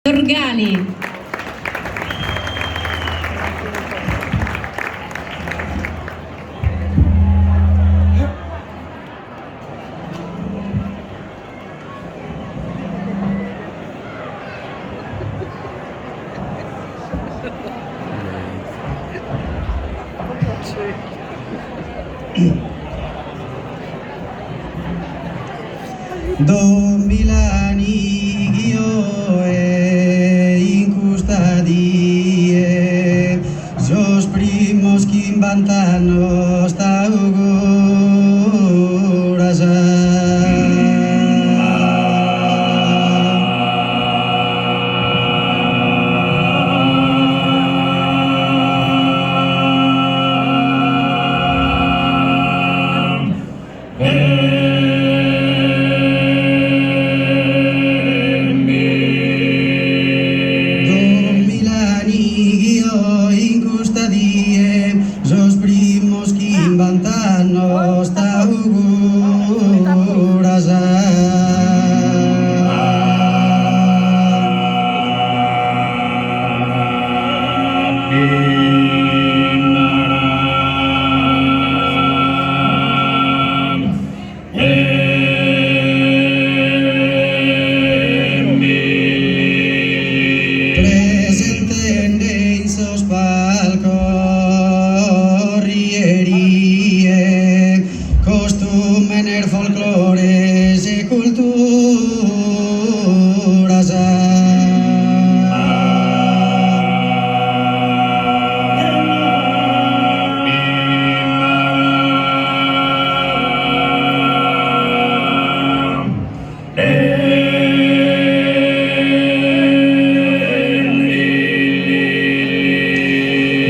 Dorgali. Don Milani in custadie, jos primos que inventano sta in custadie, jos primos que inventano sta costumener folclores e culturas.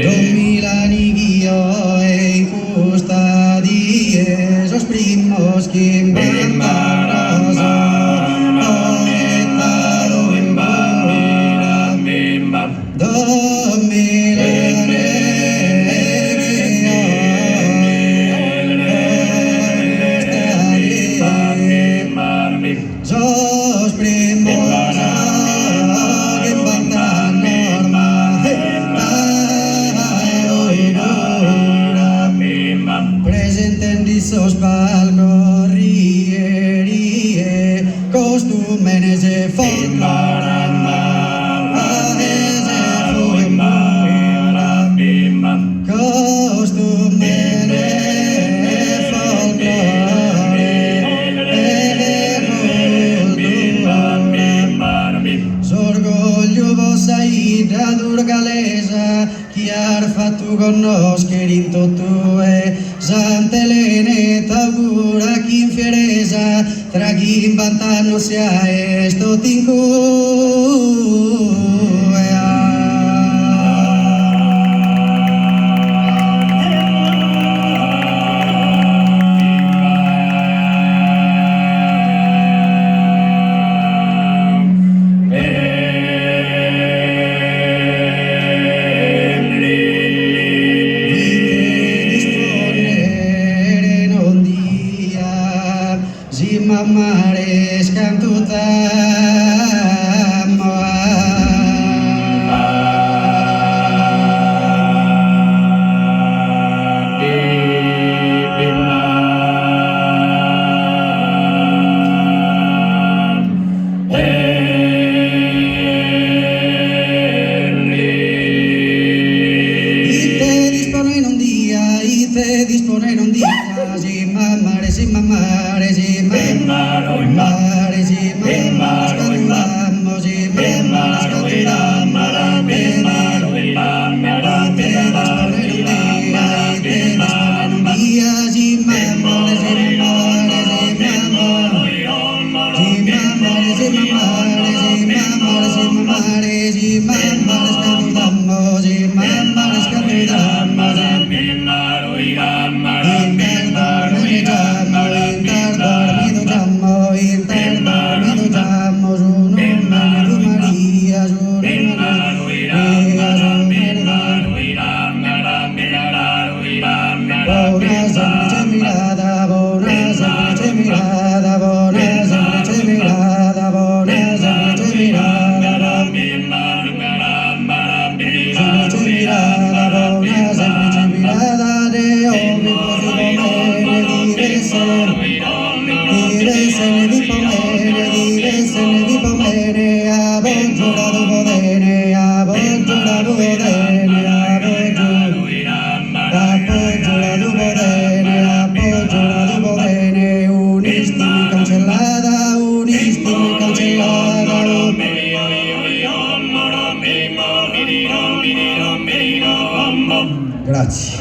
Don Milani in custadie, jos primos que inventano Don Milani jos primos que inventano presenten disos palcos rierie, costumenes e folclore. S'orgoglio vostra idra durgalesa, chi ha fatto con nos querinto tue, Sant'Elene t'augura chi in fieresa, tra chi in vantano sia esto tincu. Mamares cantutamo disponer un día, si mamares, si mamares, si mamares, si mamares, cantamos, si mamares, mirada, bona, semplice mirada, bona. Grazie.